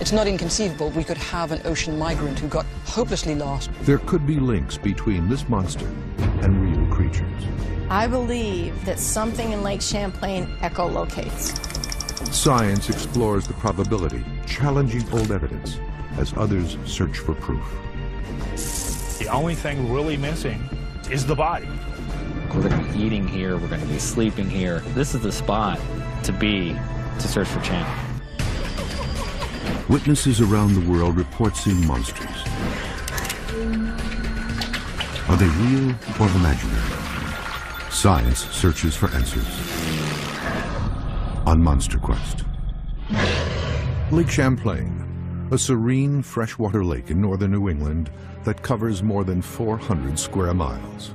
It's not inconceivable we could have an ocean migrant who got hopelessly lost. There could be links between this monster and real creatures. I believe that something in Lake Champlain echolocates. Science explores the probability, challenging old evidence, as others search for proof. The only thing really missing is the body. We're going to be eating here, we're going to be sleeping here. This is the spot to search for Champ. Witnesses around the world report seeing monsters. Are they real or imaginary? Science searches for answers on Monster Quest. Lake Champlain, a serene freshwater lake in northern New England that covers more than 400 square miles.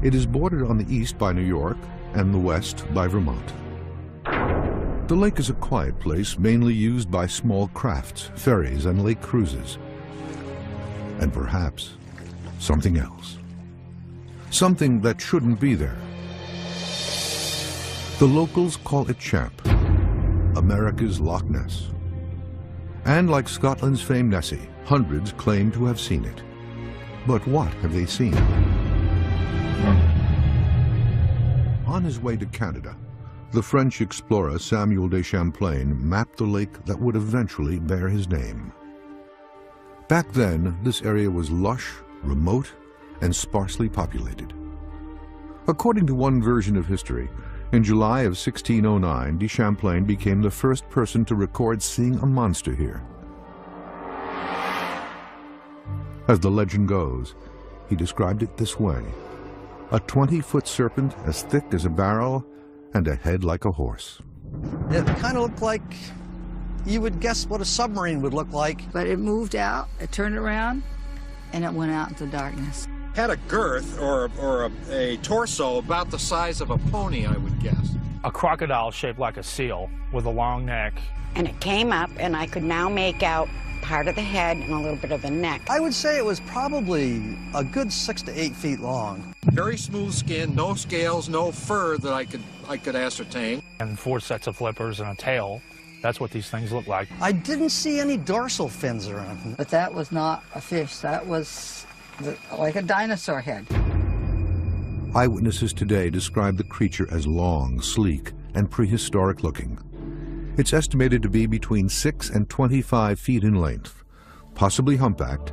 It is bordered on the east by New York and the west by Vermont. The lake is a quiet place, mainly used by small crafts, ferries, and lake cruises. And perhaps something else. Something that shouldn't be there. The locals call it Champ, America's Loch Ness. And like Scotland's famed Nessie, hundreds claim to have seen it. But what have they seen? On his way to Canada, the French explorer Samuel de Champlain mapped the lake that would eventually bear his name. Back then, this area was lush, remote, and sparsely populated. According to one version of history, in July of 1609, de Champlain became the first person to record seeing a monster here. As the legend goes, he described it this way: a 20-foot serpent as thick as a barrel and a head like a horse. It kind of looked like you would guess what a submarine would look like. But it moved out, it turned around, and it went out into darkness. Had a girth or a torso about the size of a pony, I would guess. A crocodile shaped like a seal with a long neck. And it came up, and I could now make out part of the head and a little bit of the neck. I would say it was probably a good 6 to 8 feet long. Very smooth skin, no scales, no fur that I could ascertain. And 4 sets of flippers and a tail. That's what these things look like. I didn't see any dorsal fins or anything. But that was not a fish, that was like a dinosaur head. Eyewitnesses today describe the creature as long, sleek, and prehistoric looking. It's estimated to be between 6 and 25 feet in length, possibly humpbacked,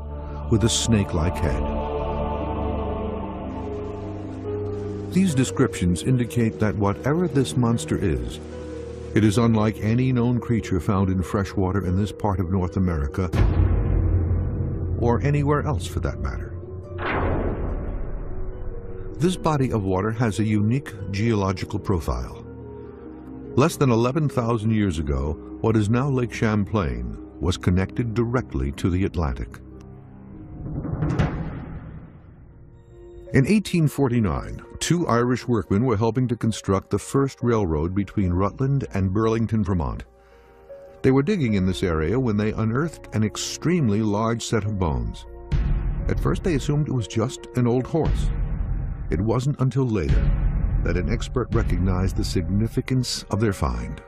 with a snake-like head. These descriptions indicate that whatever this monster is, it is unlike any known creature found in freshwater in this part of North America, or anywhere else for that matter. This body of water has a unique geological profile. Less than 11,000 years ago, what is now Lake Champlain was connected directly to the Atlantic. In 1849, 2 Irish workmen were helping to construct the first railroad between Rutland and Burlington, Vermont. They were digging in this area when they unearthed an extremely large set of bones. At first they assumed it was just an old horse. It wasn't until later that an expert recognized the significance of their find.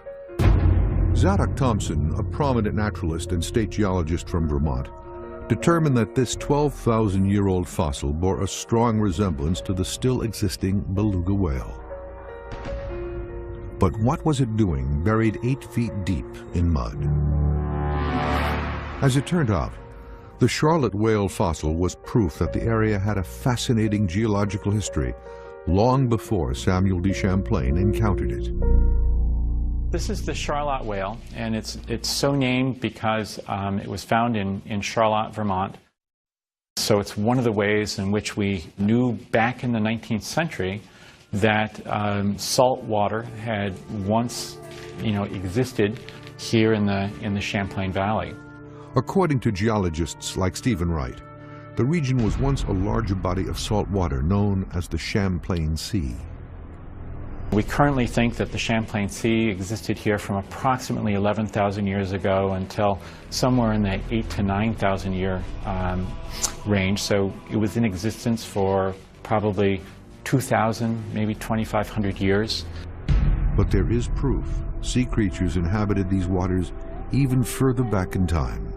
Zadok Thompson, a prominent naturalist and state geologist from Vermont, determined that this 12,000-year-old fossil bore a strong resemblance to the still existing beluga whale. But what was it doing buried 8 feet deep in mud? As it turned out, the Charlotte whale fossil was proof that the area had a fascinating geological history long before Samuel de Champlain encountered it. This is the Charlotte whale, and it's so named because it was found in Charlotte, Vermont. So it's one of the ways in which we knew back in the 19th century that salt water had once, existed here in the Champlain Valley. According to geologists like Stephen Wright, the region was once a larger body of salt water known as the Champlain Sea. We currently think that the Champlain Sea existed here from approximately 11,000 years ago until somewhere in the 8,000 to 9,000 year range. So it was in existence for probably 2,000, maybe 2,500 years. But there is proof sea creatures inhabited these waters even further back in time.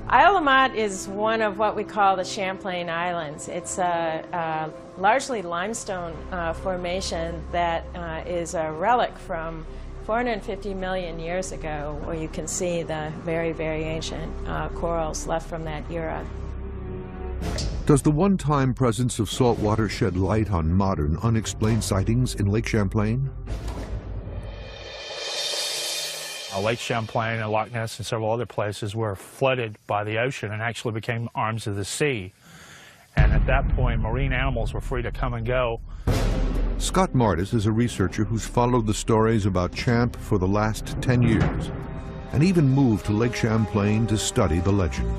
Isle La Motte is one of what we call the Champlain Islands. It's a largely limestone formation that is a relic from 450 million years ago, where you can see the very, very ancient corals left from that era. Does the one-time presence of salt water shed light on modern, unexplained sightings in Lake Champlain? Lake Champlain and Loch Ness and several other places were flooded by the ocean and actually became arms of the sea. And at that point, marine animals were free to come and go. Scott Martis is a researcher who's followed the stories about Champ for the last 10 years and even moved to Lake Champlain to study the legend.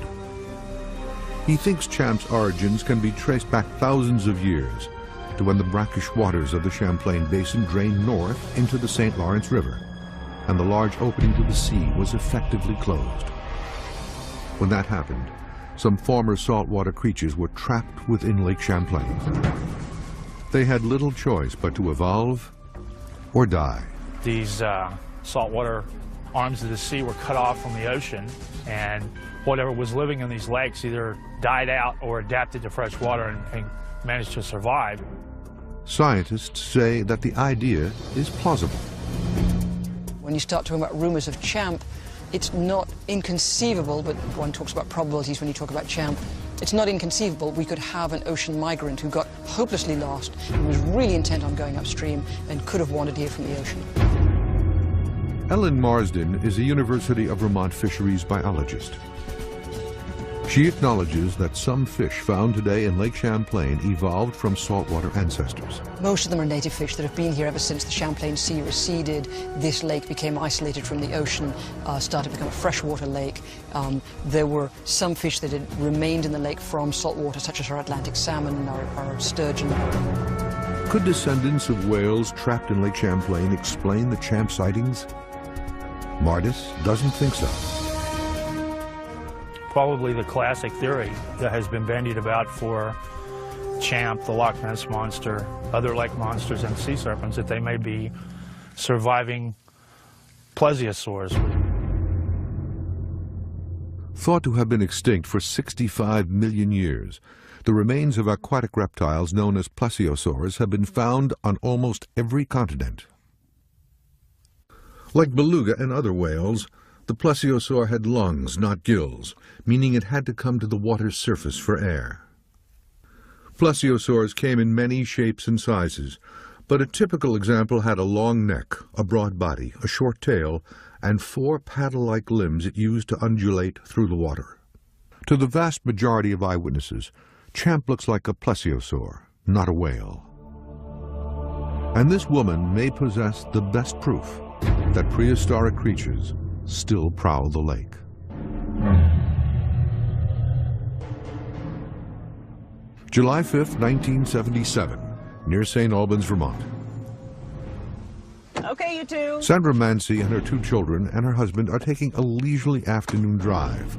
He thinks Champ's origins can be traced back thousands of years to when the brackish waters of the Champlain Basin drained north into the St. Lawrence River, and the large opening to the sea was effectively closed. When that happened, some former saltwater creatures were trapped within Lake Champlain. They had little choice but to evolve or die. These saltwater arms of the sea were cut off from the ocean, and whatever was living in these lakes either died out or adapted to fresh water and managed to survive. Scientists say that the idea is plausible. When you start talking about rumors of Champ, it's not inconceivable, but one talks about probabilities when you talk about Champ. It's not inconceivable we could have an ocean migrant who got hopelessly lost and was really intent on going upstream and could have wandered here from the ocean. Ellen Marsden is a University of Vermont fisheries biologist. She acknowledges that some fish found today in Lake Champlain evolved from saltwater ancestors. Most of them are native fish that have been here ever since the Champlain Sea receded. This lake became isolated from the ocean, started to become a freshwater lake. There were some fish that had remained in the lake from saltwater, such as our Atlantic salmon, our sturgeon. Could descendants of whales trapped in Lake Champlain explain the Champ sightings? Martis doesn't think so. Probably the classic theory that has been bandied about for Champ, the Loch Ness Monster, other lake monsters, and sea serpents, that they may be surviving plesiosaurs. Thought to have been extinct for 65 million years, the remains of aquatic reptiles known as plesiosaurs have been found on almost every continent. Like beluga and other whales, the plesiosaur had lungs, not gills, meaning it had to come to the water's surface for air. Plesiosaurs came in many shapes and sizes, but a typical example had a long neck, a broad body, a short tail, and 4 paddle-like limbs it used to undulate through the water. To the vast majority of eyewitnesses, Champ looks like a plesiosaur, not a whale. And this woman may possess the best proof that prehistoric creatures still prowl the lake. July 5th, 1977, near St. Albans, Vermont. Okay, you two. Sandra Mancy and her 2 children and her husband are taking a leisurely afternoon drive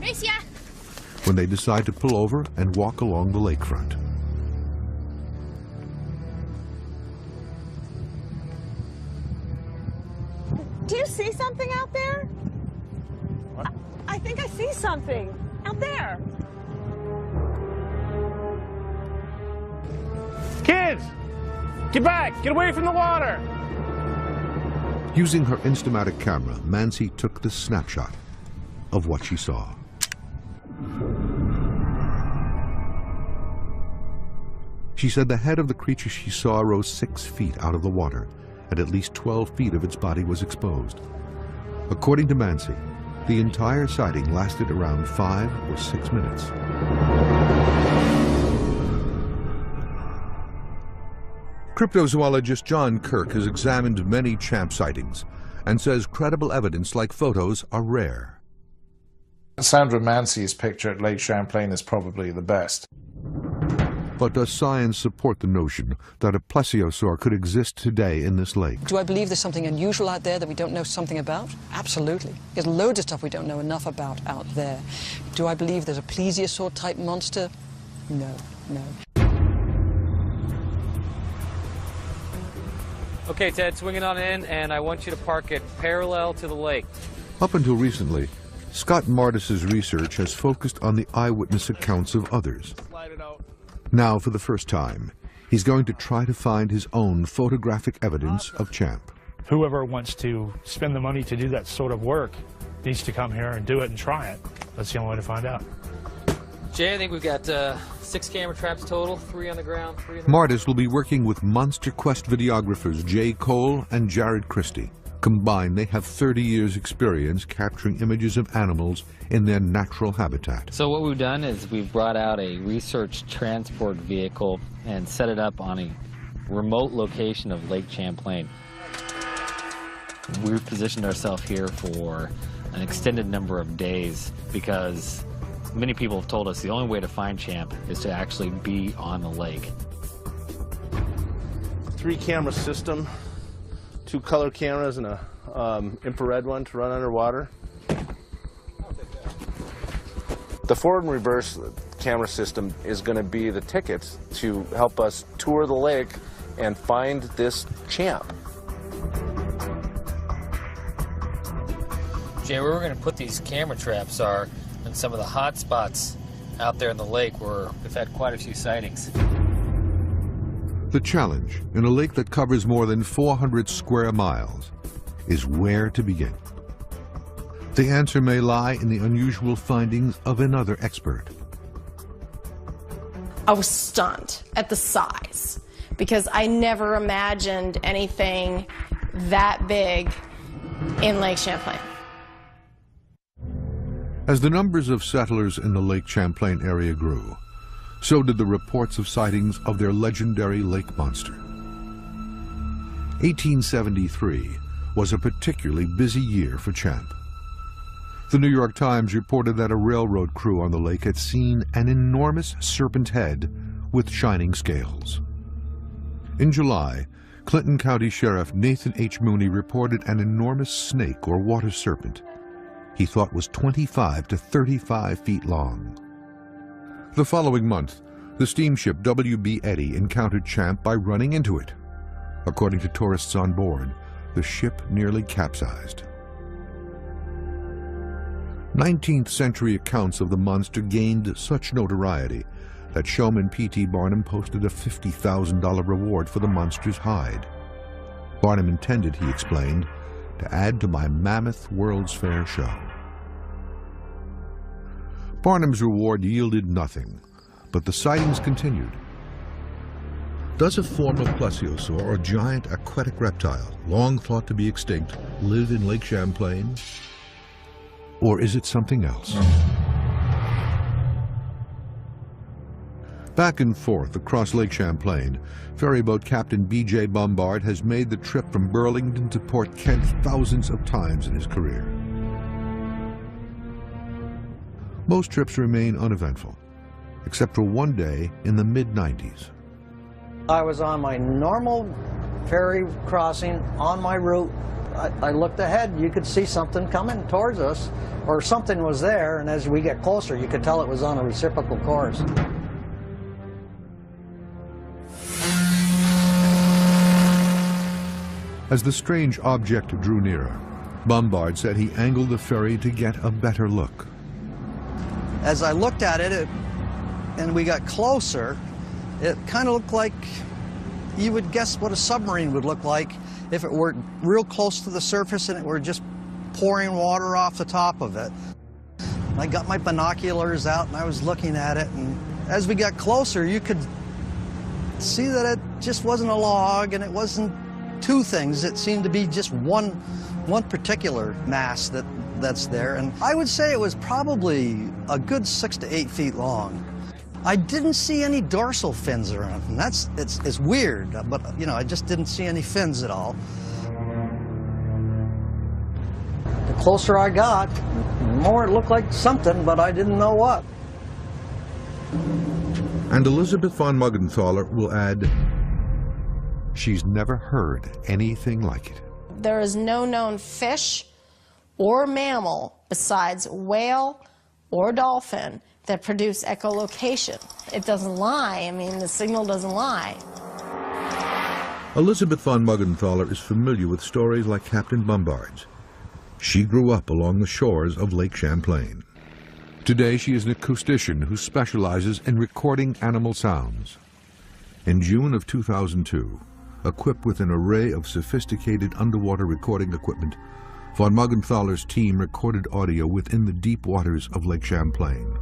when they decide to pull over and walk along the lakefront. Do you see something out there? What? I think I see something out there. Kids! Get back! Get away from the water! Using her Instamatic camera, Mancy took the snapshot of what she saw. She said the head of the creature she saw rose 6 feet out of the water, and at least 12 feet of its body was exposed. According to Mancy, the entire sighting lasted around 5 or 6 minutes. Cryptozoologist John Kirk has examined many Champ sightings and says credible evidence like photos are rare. Sandra Mancy's picture at Lake Champlain is probably the best. But does science support the notion that a plesiosaur could exist today in this lake? Do I believe there's something unusual out there that we don't know something about? Absolutely. There's loads of stuff we don't know enough about out there. Do I believe there's a plesiosaur-type monster? No, no. Okay, Ted, swing it on in, and I want you to park it parallel to the lake. Up until recently, Scott Martis's research has focused on the eyewitness accounts of others. Now, for the first time, he's going to try to find his own photographic evidence of Champ. Whoever wants to spend the money to do that sort of work needs to come here and do it and try it. That's the only way to find out. Jay, I think we've got 6 camera traps total, 3 on the ground, 3 in the... Martis will be working with Monster Quest videographers Jay Cole and Jared Christie. Combined, they have 30 years' experience capturing images of animals in their natural habitat. So what we've done is we've brought out a research transport vehicle and set it up on a remote location of Lake Champlain. We've positioned ourselves here for an extended number of days because many people have told us the only way to find Champ is to actually be on the lake. 3-camera system, 2 color cameras and a infrared one to run underwater. The forward and reverse camera system is going to be the tickets to help us tour the lake and find this Champ. Jay, where we're going to put these camera traps are in some of the hot spots out there in the lake where we've had quite a few sightings. The challenge, in a lake that covers more than 400 square miles, is where to begin. The answer may lie in the unusual findings of another expert. I was stunned at the size because I never imagined anything that big in Lake Champlain. As the numbers of settlers in the Lake Champlain area grew, so did the reports of sightings of their legendary lake monster. 1873 was a particularly busy year for Champ. The New York Times reported that a railroad crew on the lake had seen an enormous serpent head with shining scales. In July, Clinton County Sheriff Nathan H. Mooney reported an enormous snake or water serpent he thought was 25 to 35 feet long. The following month, the steamship W.B. Eddy encountered Champ by running into it. According to tourists on board, the ship nearly capsized. 19th century accounts of the monster gained such notoriety that showman P.T. Barnum posted a $50,000 reward for the monster's hide. Barnum intended, he explained, to add to my mammoth World's Fair show. Barnum's reward yielded nothing, but the sightings continued. Does a form of plesiosaur or giant aquatic reptile, long thought to be extinct, live in Lake Champlain? Or is it something else? Back and forth across Lake Champlain, ferryboat captain B.J. Bombard has made the trip from Burlington to Port Kent thousands of times in his career. Most trips remain uneventful, except for one day in the mid-90s. I was on my normal ferry crossing on my route. I looked ahead, you could see something coming towards us, or something was there, and as we get closer, you could tell it was on a reciprocal course. As the strange object drew nearer, Bombard said he angled the ferry to get a better look. As I looked at it, and we got closer, it kind of looked like you would guess what a submarine would look like if it were real close to the surface and it were just pouring water off the top of it. I got my binoculars out and I was looking at it, and as we got closer, you could see that it just wasn't a log and it wasn't two things. It seemed to be just one particular mass that's there, and I would say it was probably a good 6 to 8 feet long. I didn't see any dorsal fins or anything. It's weird, but you know, I just didn't see any fins at all. The closer I got, the more it looked like something, but I didn't know what. And Elizabeth von Muggenthaler will add, she's never heard anything like it. There is no known fish or mammal besides whale or dolphin that produce echolocation. It doesn't lie. I mean, the signal doesn't lie. Elizabeth von Muggenthaler is familiar with stories like Captain Bombard's. She grew up along the shores of Lake Champlain. Today she is an acoustician who specializes in recording animal sounds. In June of 2002, equipped with an array of sophisticated underwater recording equipment, von Muggenthaler's team recorded audio within the deep waters of Lake Champlain.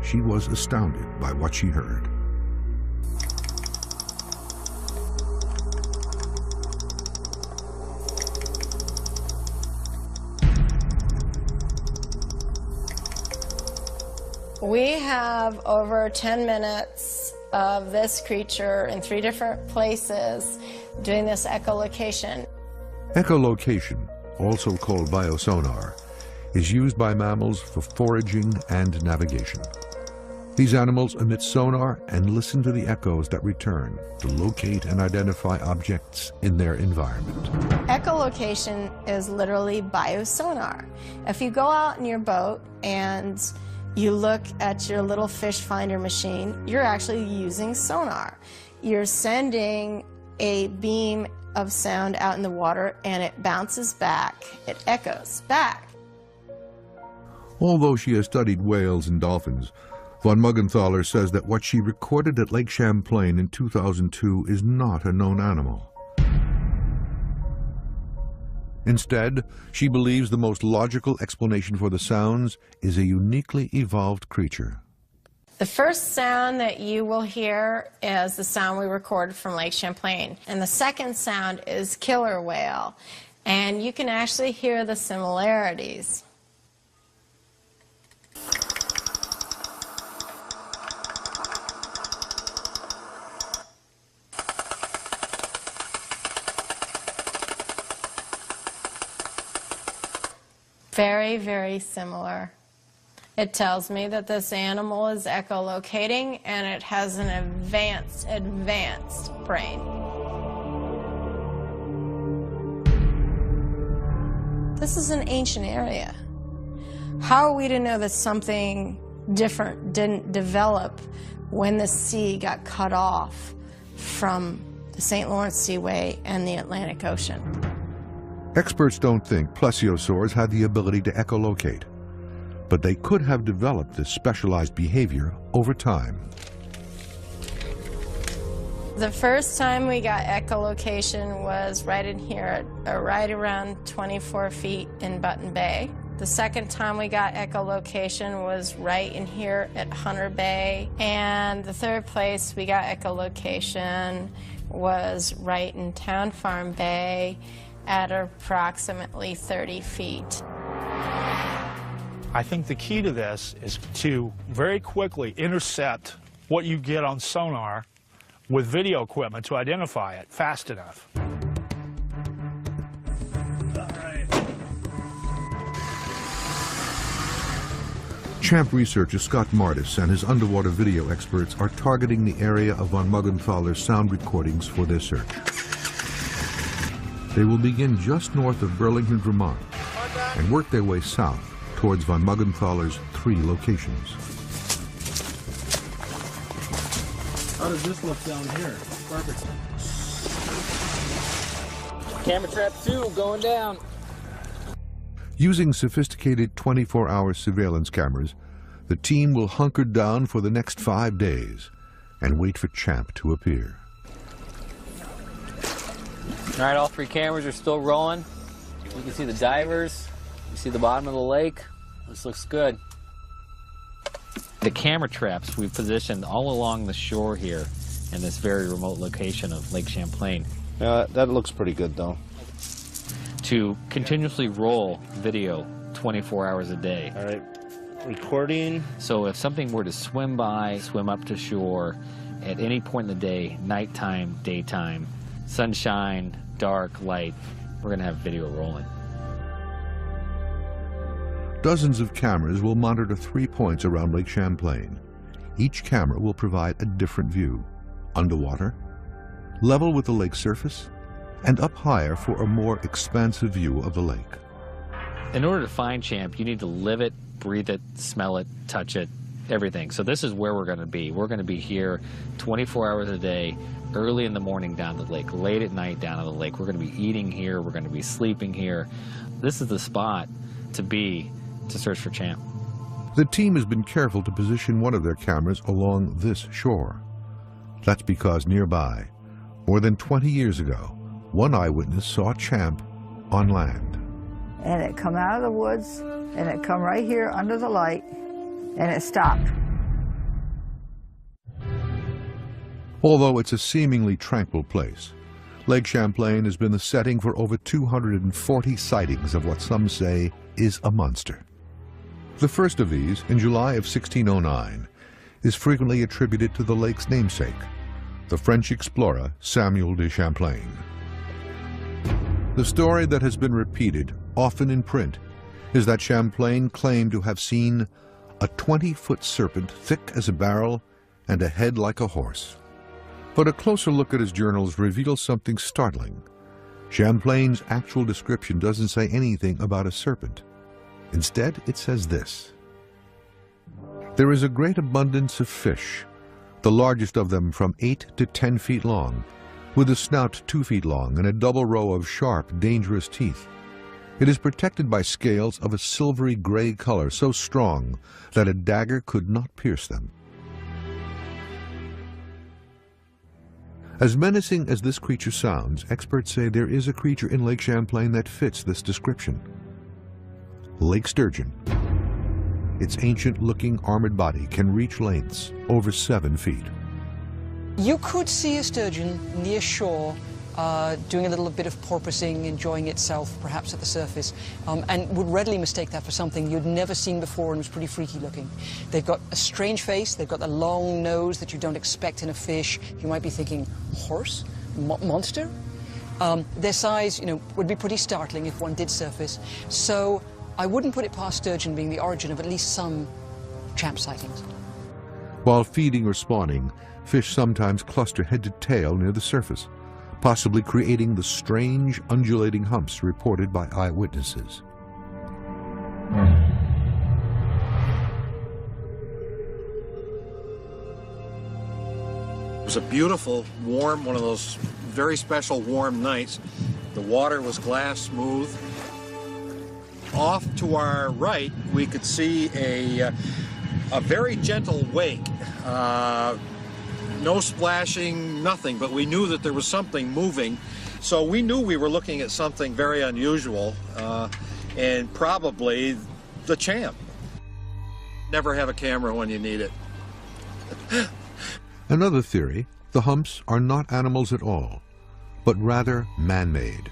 She was astounded by what she heard. We have over 10 minutes of this creature in 3 different places doing this echolocation. Echolocation, also called biosonar, is used by mammals for foraging and navigation. These animals emit sonar and listen to the echoes that return to locate and identify objects in their environment. Echolocation is literally biosonar. If you go out in your boat and you look at your little fish finder machine, you're actually using sonar. You're sending a beam of sound out in the water and it bounces back, it echoes back. Although she has studied whales and dolphins, von Muggenthaler says that what she recorded at Lake Champlain in 2002 is not a known animal. Instead, she believes the most logical explanation for the sounds is a uniquely evolved creature. The first sound that you will hear is the sound we recorded from Lake Champlain. And the second sound is killer whale. And you can actually hear the similarities. Very, very similar. It tells me that this animal is echolocating and it has an advanced brain. This is an ancient area. How are we to know that something different didn't develop when the sea got cut off from the St. Lawrence Seaway and the Atlantic Ocean? Experts don't think plesiosaurs had the ability to echolocate, but they could have developed this specialized behavior over time. The first time we got echolocation was right in here, right around 24 feet in Button Bay. The second time we got echolocation was right in here at Hunter Bay. And the third place we got echolocation was right in Town Farm Bay at approximately 30 feet. I think the key to this is to very quickly intercept what you get on sonar with video equipment to identify it fast enough. Champ researcher Scott Martis and his underwater video experts are targeting the area of von Muggenthaler's sound recordings for their search. They will begin just north of Burlington, Vermont, and work their way south towards von Muggenthaler's 3 locations. How does this look down here? Perfect. Camera trap 2 going down. Using sophisticated 24-hour surveillance cameras, the team will hunker down for the next 5 days and wait for Champ to appear. All right, all 3 cameras are still rolling. You can see the divers. You see the bottom of the lake. This looks good. The camera traps we positioned all along the shore here in this very remote location of Lake Champlain. That looks pretty good, though. To continuously roll video 24 hours a day. All right, recording. So if something were to swim by, swim up to shore at any point in the day, nighttime, daytime, sunshine, dark, light, we're going to have video rolling. Dozens of cameras will monitor 3 points around Lake Champlain. Each camera will provide a different view: underwater, level with the lake surface, and up higher for a more expansive view of the lake. In order to find Champ, you need to live it, breathe it, smell it, touch it, everything. So this is where we're going to be. We're going to be here 24 hours a day, early in the morning down the lake, late at night down on the lake. We're going to be eating here. We're going to be sleeping here. This is the spot to be to search for Champ. The team has been careful to position one of their cameras along this shore. That's because nearby, more than 20 years ago, one eyewitness saw Champ on land. And it come out of the woods, and it come right here under the light, and it stopped. Although it's a seemingly tranquil place, Lake Champlain has been the setting for over 240 sightings of what some say is a monster. The first of these, in July of 1609, is frequently attributed to the lake's namesake, the French explorer Samuel de Champlain. The story that has been repeated, often in print, is that Champlain claimed to have seen a 20-foot serpent thick as a barrel and a head like a horse. But a closer look at his journals reveals something startling. Champlain's actual description doesn't say anything about a serpent. Instead, it says this: "There is a great abundance of fish, the largest of them from 8 to 10 feet long, with a snout 2 feet long and a double row of sharp, dangerous teeth. It is protected by scales of a silvery gray color so strong that a dagger could not pierce them." As menacing as this creature sounds, experts say there is a creature in Lake Champlain that fits this description. Lake sturgeon. Its ancient-looking armored body can reach lengths over 7 feet. You could see a sturgeon near shore doing a little bit of porpoising, enjoying itself perhaps at the surface, and would readily mistake that for something you'd never seen before and was pretty freaky looking. They've got a strange face, they've got a long nose that you don't expect in a fish. You might be thinking, horse? Monster? Their size, would be pretty startling if one did surface. So I wouldn't put it past sturgeon being the origin of at least some Champ sightings. While feeding or spawning, fish sometimes cluster head to tail near the surface, possibly creating the strange undulating humps reported by eyewitnesses. It was a beautiful, warm, one of those very special warm nights. The water was glass smooth. Off to our right, we could see a very gentle wake. No splashing, nothing, but we knew that there was something moving. So we knew we were looking at something very unusual, and probably the Champ. Never have a camera when you need it. Another theory, the humps are not animals at all, but rather man-made.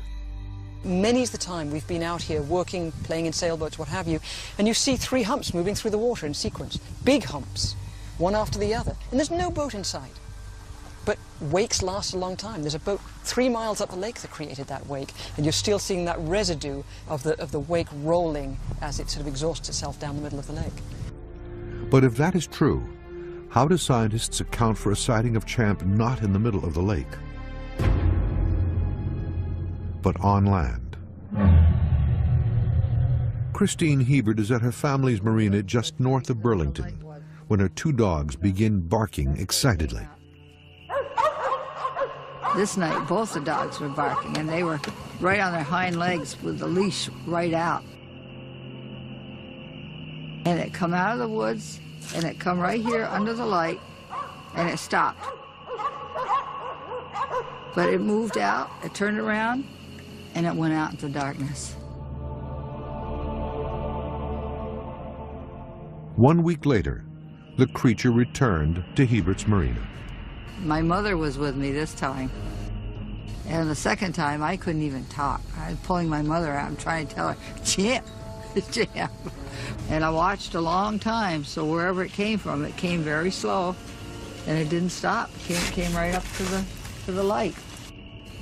Many's the time we've been out here working, playing in sailboats, what have you, and you see 3 humps moving through the water in sequence. Big humps, one after the other, and there's no boat in sight. But wakes last a long time. There's a boat 3 miles up the lake that created that wake, and you're still seeing that residue of the wake rolling as it sort of exhausts itself down the middle of the lake. But if that is true, how do scientists account for a sighting of Champ not in the middle of the lake, but on land? Christine Hebert is at her family's marina just north of Burlington when her 2 dogs begin barking excitedly. This night, both the dogs were barking, and they were right on their hind legs with the leash right out. And it come out of the woods, and it come right here under the light, and it stopped. But it moved out, it turned around, and it went out into darkness. 1 week later, the creature returned to Hebert's marina. My mother was with me this time. And the second time, I couldn't even talk. I was pulling my mother out and trying to tell her, Champ, Champ. And I watched a long time, so wherever it came from, it came very slow, and it didn't stop. It came right up to the light.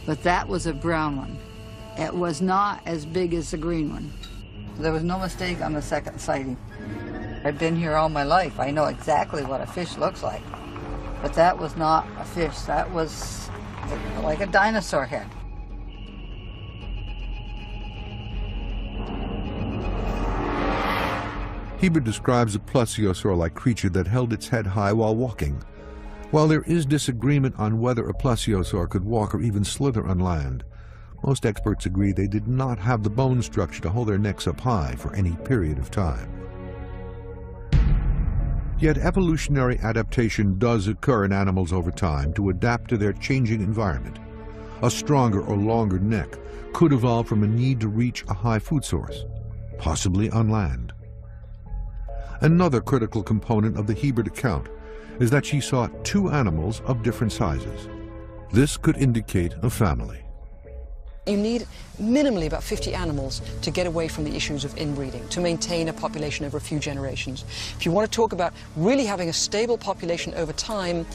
But that was a brown one. It was not as big as the green one. There was no mistake on the second sighting. I've been here all my life. I know exactly what a fish looks like. But that was not a fish. That was like a dinosaur head. Hebert describes a plesiosaur-like creature that held its head high while walking. While there is disagreement on whether a plesiosaur could walk or even slither on land, most experts agree they did not have the bone structure to hold their necks up high for any period of time. Yet evolutionary adaptation does occur in animals over time to adapt to their changing environment. A stronger or longer neck could evolve from a need to reach a high food source, possibly on land. Another critical component of the Hebert account is that she saw two animals of different sizes. This could indicate a family. You need minimally about 50 animals to get away from the issues of inbreeding, to maintain a population over a few generations. If you want to talk about really having a stable population over time,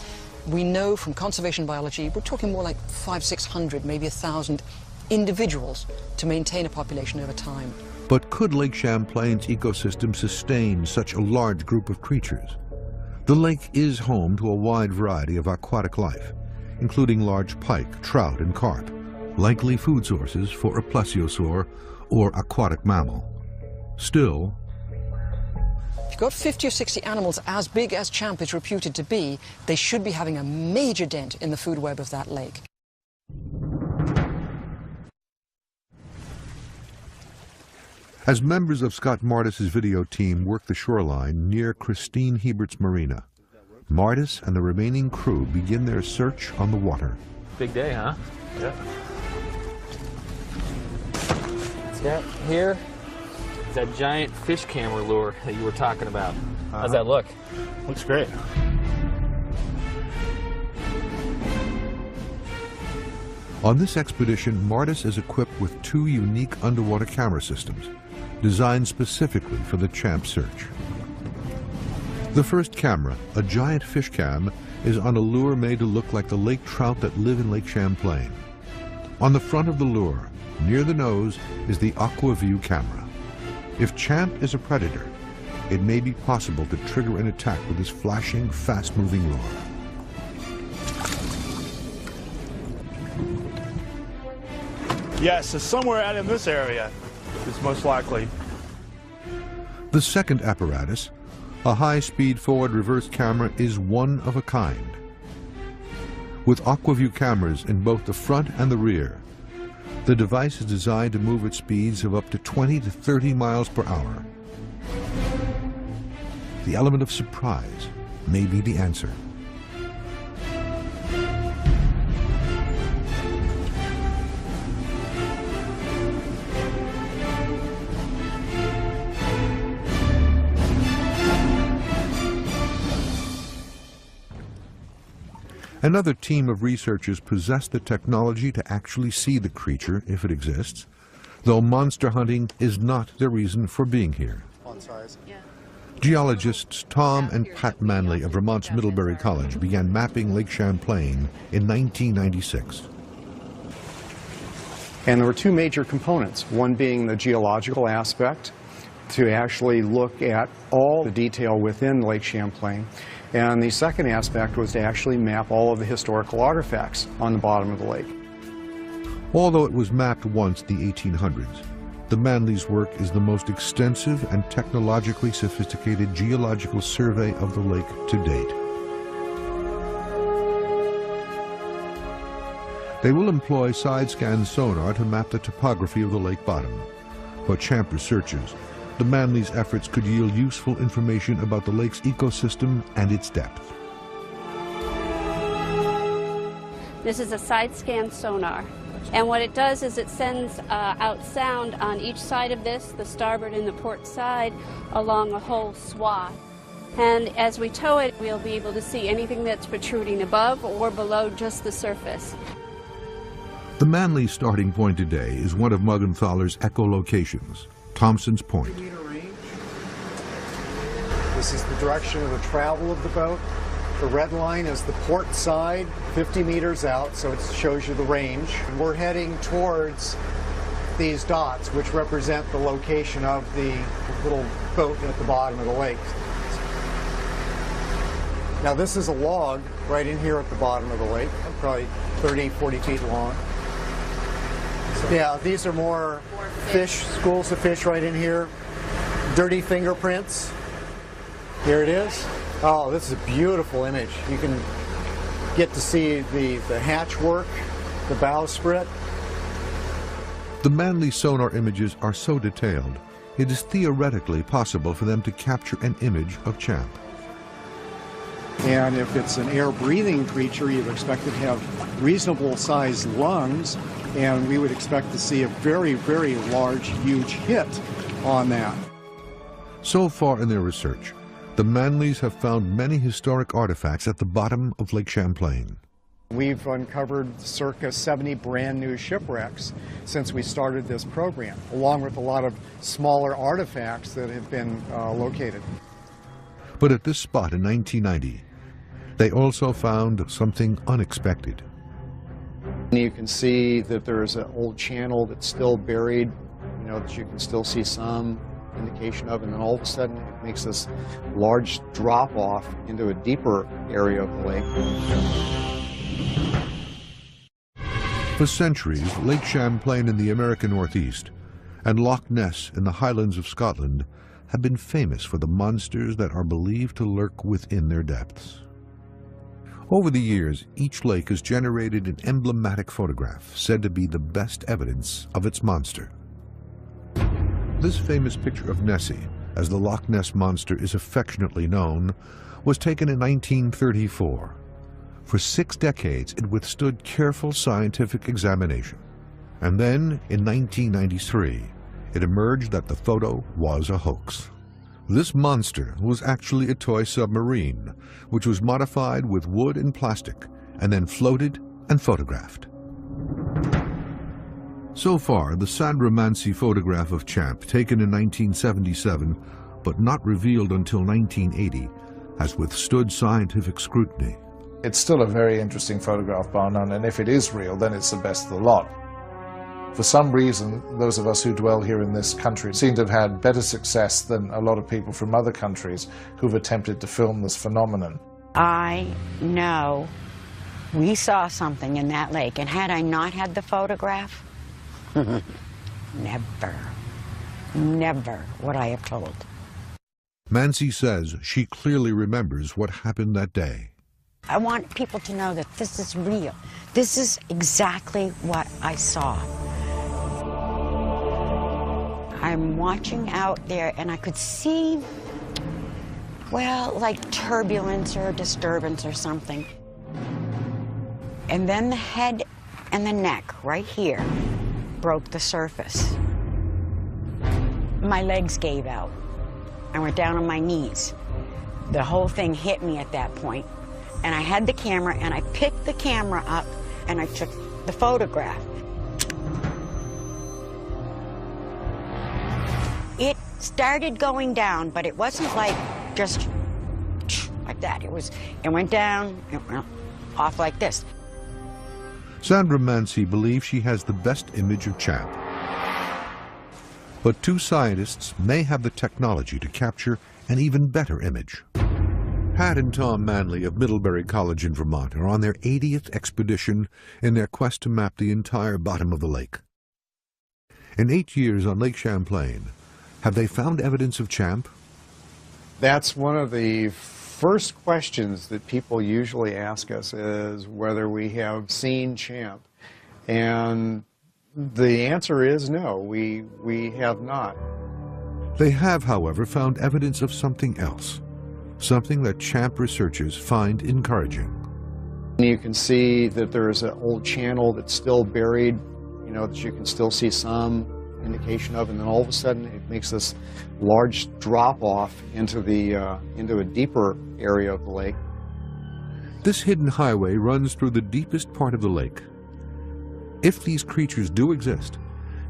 we know from conservation biology, we're talking more like 500-600, maybe 1,000 individuals to maintain a population over time. But could Lake Champlain's ecosystem sustain such a large group of creatures? The lake is home to a wide variety of aquatic life, including large pike, trout, and carp, likely food sources for a plesiosaur or aquatic mammal. Still, if you've got 50 or 60 animals as big as Champ is reputed to be, they should be having a major dent in the food web of that lake. as members of Scott Martis's video team work the shoreline near Christine Hebert's marina, Martis and the remaining crew begin their search on the water. Big day, huh? Yeah. Yeah, here is that giant fish camera lure that you were talking about. How's that look? Looks great. On this expedition, Martis is equipped with two unique underwater camera systems designed specifically for the Champ search. The first camera, a giant fish cam, is on a lure made to look like the lake trout that live in Lake Champlain. On the front of the lure, near the nose, is the AquaView camera. If Champ is a predator, it may be possible to trigger an attack with this flashing, fast-moving lure. Yes, so somewhere out in this area is most likely. The second apparatus, a high-speed forward-reverse camera, is one of a kind. With AquaView cameras in both the front and the rear, the device is designed to move at speeds of up to 20 to 30 miles per hour. The element of surprise may be the answer. Another team of researchers possess the technology to actually see the creature if it exists, though monster hunting is not their reason for being here. Geologists Tom and Pat Manley of Vermont's Middlebury College began mapping Lake Champlain in 1996. And there were two major components, one being the geological aspect, to actually look at all the detail within Lake Champlain. And the second aspect was to actually map all of the historical artifacts on the bottom of the lake. Although it was mapped once in the 1800s, the Manleys' work is the most extensive and technologically sophisticated geological survey of the lake to date. They will employ side-scan sonar to map the topography of the lake bottom. For Champ researchers, the Manleys' efforts could yield useful information about the lake's ecosystem and its depth. This is a side-scan sonar, and what it does is it sends out sound on each side of this, the starboard and the port side, along a whole swath. And as we tow it, we'll be able to see anything that's protruding above or below just the surface. The Manleys' starting point today is one of Muggenthaler's echolocations, Thompson's Point. This is the direction of the travel of the boat. The red line is the port side, 50 meters out, so it shows you the range. And we're heading towards these dots, which represent the location of the little boat at the bottom of the lake. Now this is a log right in here at the bottom of the lake, probably 30, 40 feet long. Yeah, these are more fish, schools of fish right in here. Dirty fingerprints. Here it is. Oh, this is a beautiful image. You can get to see the hatch work, the bowsprit. The Manley sonar images are so detailed, it is theoretically possible for them to capture an image of Champ. And if it's an air-breathing creature, you'd expect it to have reasonable-sized lungs, and we would expect to see a very, very large, huge hit on that. So far in their research, the Manleys have found many historic artifacts at the bottom of Lake Champlain. We've uncovered circa 70 brand new shipwrecks since we started this program, along with a lot of smaller artifacts that have been located. But at this spot in 1990, they also found something unexpected. You can see that there's an old channel that's still buried, you know, that you can still see some indication of, and then all of a sudden it makes this large drop off into a deeper area of the lake. For centuries, Lake Champlain in the American Northeast and Loch Ness in the Highlands of Scotland have been famous for the monsters that are believed to lurk within their depths. Over the years, each lake has generated an emblematic photograph said to be the best evidence of its monster. This famous picture of Nessie, as the Loch Ness Monster is affectionately known, was taken in 1934. For 6 decades, it withstood careful scientific examination. And then, in 1993, it emerged that the photo was a hoax. This monster was actually a toy submarine, which was modified with wood and plastic, and then floated and photographed. So far, the Sandra Mansi photograph of Champ, taken in 1977, but not revealed until 1980, has withstood scientific scrutiny. It's still a very interesting photograph, bar none, and if it is real, then it's the best of the lot. For some reason, those of us who dwell here in this country seem to have had better success than a lot of people from other countries who've attempted to film this phenomenon. I know we saw something in that lake, and had I not had the photograph, never would I have told. Mansi says she clearly remembers what happened that day. I want people to know that this is real. This is exactly what I saw. I'm watching out there, and I could see, well, like turbulence or disturbance or something. And then the head and the neck, right here, broke the surface. My legs gave out. I went down on my knees. The whole thing hit me at that point. And I had the camera, and I picked the camera up, and I took the photograph. It started going down, but it wasn't like just like that. It went down, it went off like this. Sandra Mansi believes she has the best image of Champ. But 2 scientists may have the technology to capture an even better image. Pat and Tom Manley of Middlebury College in Vermont are on their 80th expedition in their quest to map the entire bottom of the lake. In 8 years on Lake Champlain, have they found evidence of Champ? That's one of the first questions that people usually ask us, is whether we have seen Champ. And the answer is no, we have not. They have, however, found evidence of something else. Something that Champ researchers find encouraging. You can see that there's an old channel that's still buried, you know, that you can still see some indication of, and then all of a sudden it makes this large drop off into a deeper area of the lake. This hidden highway runs through the deepest part of the lake. If these creatures do exist,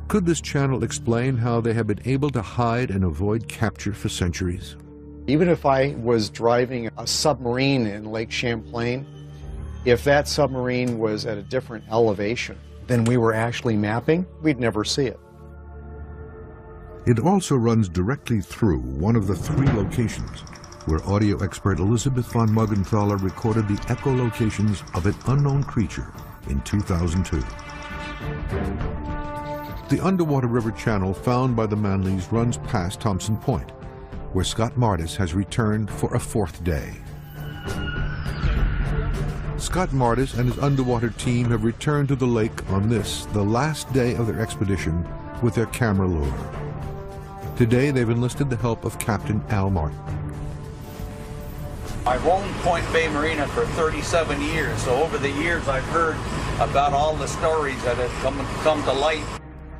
could this channel explain how they have been able to hide and avoid capture for centuries? Even if I was driving a submarine in Lake Champlain, if that submarine was at a different elevation than we were actually mapping, we'd never see it. It also runs directly through one of the 3 locations where audio expert Elizabeth von Muggenthaler recorded the echolocations of an unknown creature in 2002. The underwater river channel found by the Manleys runs past Thompson Point, where Scott Martis has returned for a fourth day. Scott Martis and his underwater team have returned to the lake on this, the last day of their expedition, with their camera lure. Today they've enlisted the help of Captain Al Martin. I've owned Point Bay Marina for 37 years, so over the years I've heard about all the stories that have come to light.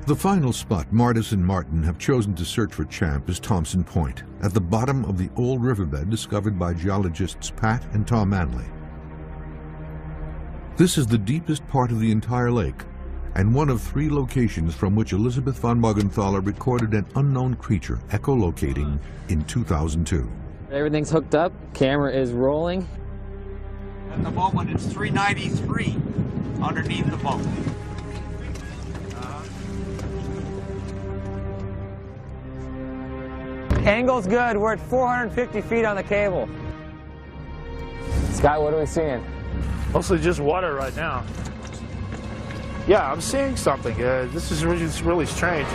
The final spot Martis and Martin have chosen to search for Champ is Thompson Point, at the bottom of the old riverbed discovered by geologists Pat and Tom Manley. This is the deepest part of the entire lake, and one of 3 locations from which Elizabeth von Morgenthaler recorded an unknown creature echolocating in 2002. Everything's hooked up, camera is rolling. At the moment it's 393 underneath the boat. Angle's good. We're at 450 feet on the cable. Scott, what are we seeing? Mostly just water right now. Yeah, I'm seeing something. This is really strange.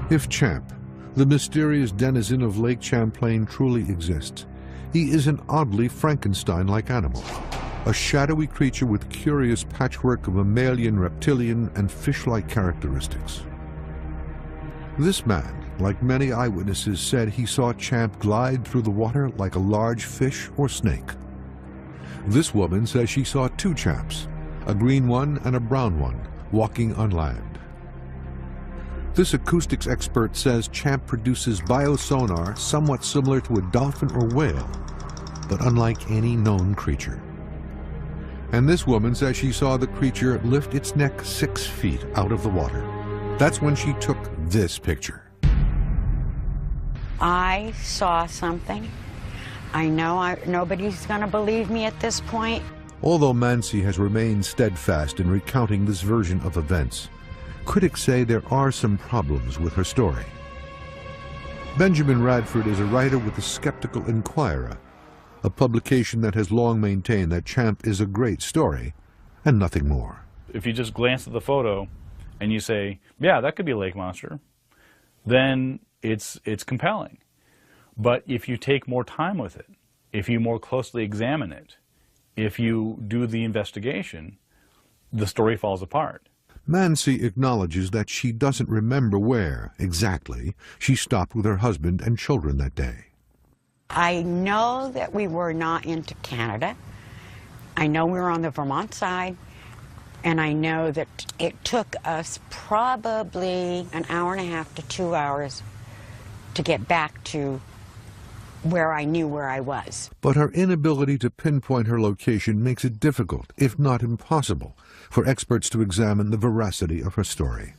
If Champ, the mysterious denizen of Lake Champlain, truly exists, he is an oddly Frankenstein-like animal, a shadowy creature with curious patchwork of mammalian, reptilian, and fish-like characteristics. This man, like many eyewitnesses, said he saw Champ glide through the water like a large fish or snake. This woman says she saw 2 Champs, a green one and a brown one, walking on land. This acoustics expert says Champ produces biosonar somewhat similar to a dolphin or whale, but unlike any known creature. And this woman says she saw the creature lift its neck 6 feet out of the water. That's when she took this picture. I saw something. I know nobody's going to believe me at this point. Although Mancy has remained steadfast in recounting this version of events, critics say there are some problems with her story. Benjamin Radford is a writer with the Skeptical Inquirer, a publication that has long maintained that Champ is a great story and nothing more. If you just glance at the photo and you say, yeah, that could be a lake monster, then it's compelling. But if you take more time with it, if you more closely examine it, if you do the investigation, the story falls apart. Mancy acknowledges that she doesn't remember where, exactly, she stopped with her husband and children that day. I know that we were not into Canada. I know we were on the Vermont side. And I know that it took us probably an hour and a half to 2 hours to get back to where I knew where I was. But her inability to pinpoint her location makes it difficult, if not impossible, for experts to examine the veracity of her story.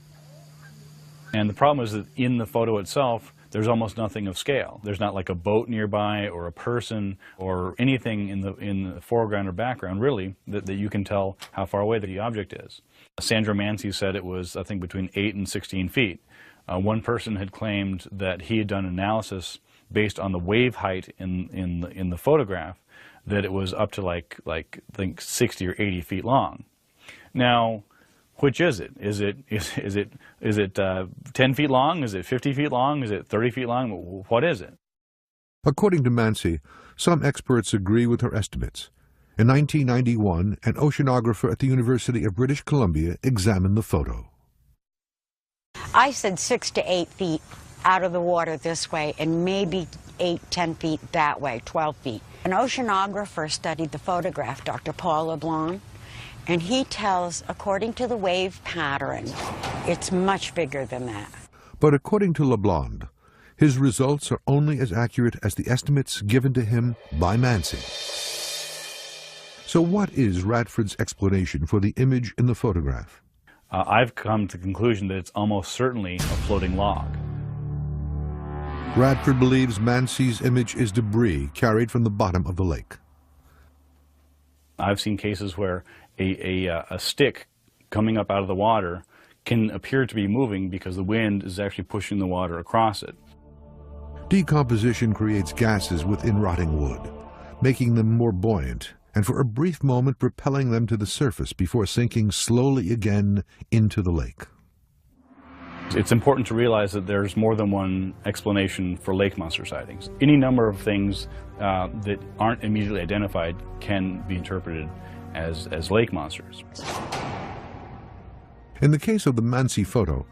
And the problem is that in the photo itself, there's almost nothing of scale. There's not like a boat nearby or a person or anything in the foreground or background, really, that you can tell how far away the object is. Sandra Mancy said it was, I think, between 8 and 16 feet. One person had claimed that he had done analysis based on the wave height in the photograph, that it was up to like I think 60 or 80 feet long. Now, which is it? Is it 10 feet long? Is it 50 feet long? Is it 30 feet long? What is it? According to Mancy, some experts agree with her estimates. In 1991, an oceanographer at the University of British Columbia examined the photo. I said 6 to 8 feet out of the water this way, and maybe 8, 10 feet that way, 12 feet. An oceanographer studied the photograph, Dr. Paul LeBlanc, and he tells, according to the wave pattern, it's much bigger than that. But according to LeBlanc, his results are only as accurate as the estimates given to him by Mancy. So what is Radford's explanation for the image in the photograph? I've come to the conclusion that it's almost certainly a floating log. Radford believes Mancy's image is debris carried from the bottom of the lake. I've seen cases where a stick coming up out of the water can appear to be moving because the wind is actually pushing the water across it. Decomposition creates gases within rotting wood, making them more buoyant and for a brief moment propelling them to the surface before sinking slowly again into the lake. It's important to realize that there's more than one explanation for lake monster sightings. Any number of things that aren't immediately identified can be interpreted as lake monsters. In the case of the Mansi photo,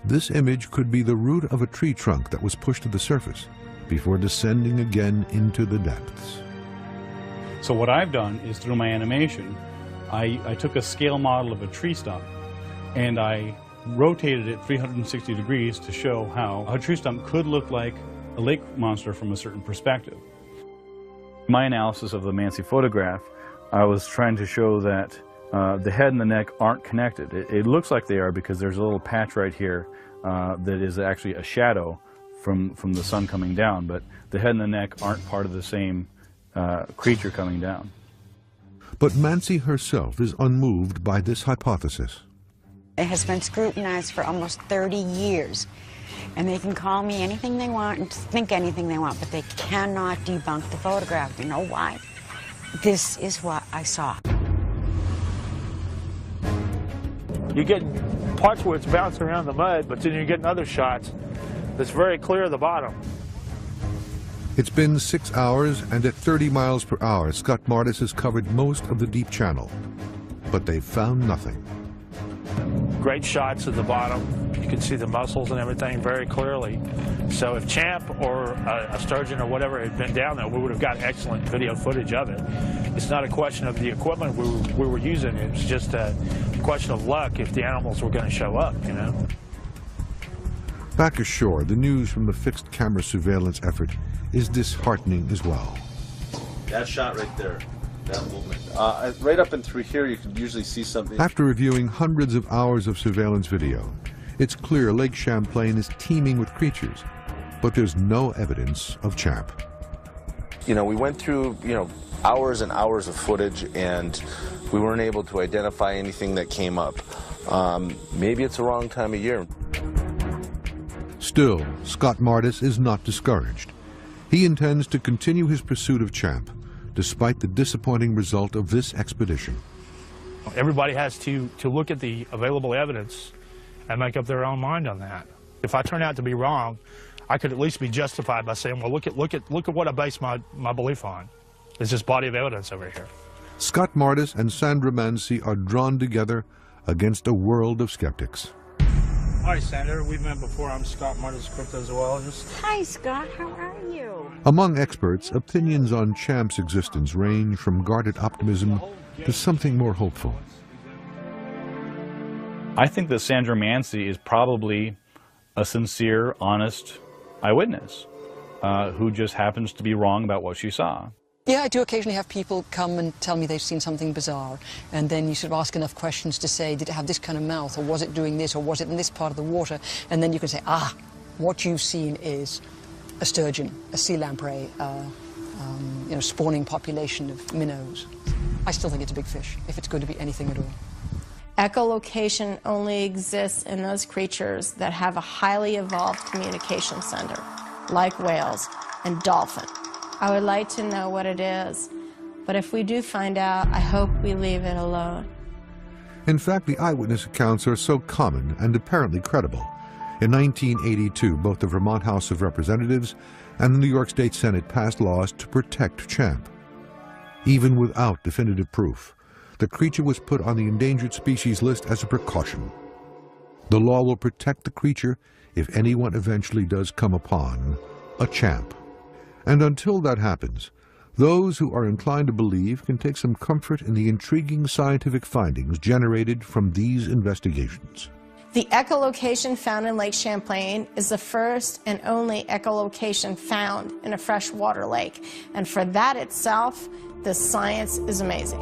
this image could be the root of a tree trunk that was pushed to the surface before descending again into the depths. So what I've done is, through my animation, I took a scale model of a tree stump and I rotated it 360 degrees to show how a tree stump could look like a lake monster from a certain perspective. My analysis of the Mansi photograph, I was trying to show that the head and the neck aren't connected. It looks like they are because there's a little patch right here that is actually a shadow from the sun coming down, but the head and the neck aren't part of the same creature coming down. But Mansi herself is unmoved by this hypothesis. It has been scrutinized for almost 30 years, and they can call me anything they want and think anything they want, but they cannot debunk the photograph. You know why? This is what I saw. You get parts where it's bouncing around the mud, but then you're getting other shots that's very clear at the bottom. It's been 6 hours, and at 30 miles per hour, Scott Martis has covered most of the deep channel. But they've found nothing. Great shots at the bottom. You can see the muscles and everything very clearly. So if Champ or a sturgeon or whatever had been down there, we would have got excellent video footage of it. It's not a question of the equipment we were using. It was just a question of luck if the animals were going to show up, you know. Back ashore, the news from the fixed camera surveillance effort is disheartening as well. That shot right there, that movement. Right up and through here, you can usually see something. After reviewing hundreds of hours of surveillance video, it's clear Lake Champlain is teeming with creatures, but there's no evidence of Champ. You know, we went through, hours and hours of footage, and we weren't able to identify anything that came up. Maybe it's the wrong time of year. Still, Scott Martis is not discouraged. He intends to continue his pursuit of Champ, despite the disappointing result of this expedition. Everybody has to look at the available evidence and make up their own mind on that. If I turn out to be wrong, I could at least be justified by saying, well, look at what I base my belief on. It's this body of evidence over here. Scott Martis and Sandra Mansi are drawn together against a world of skeptics. Hi, Sandra. We've met before. I'm Scott Martis, cryptozoologist. Hi, Scott. How are you? Among experts, opinions on Champ's existence range from guarded optimism to something more hopeful. I think that Sandra Mansi is probably a sincere, honest eyewitness who just happens to be wrong about what she saw. Yeah, I do occasionally have people come and tell me they've seen something bizarre, and then you sort of ask enough questions to say, did it have this kind of mouth, or was it doing this, or was it in this part of the water? And then you can say, what you've seen is a sturgeon, a sea lamprey, spawning population of minnows. I still think it's a big fish, if it's going to be anything at all. Echolocation only exists in those creatures that have a highly evolved communication center, like whales and dolphin. I would like to know what it is, but if we do find out, I hope we leave it alone. In fact, the eyewitness accounts are so common and apparently credible. In 1982, both the Vermont House of Representatives and the New York State Senate passed laws to protect Champ. Even without definitive proof, the creature was put on the endangered species list as a precaution. The law will protect the creature if anyone eventually does come upon a Champ. And until that happens, those who are inclined to believe can take some comfort in the intriguing scientific findings generated from these investigations. The echolocation found in Lake Champlain is the first and only echolocation found in a freshwater lake. And for that itself, the science is amazing.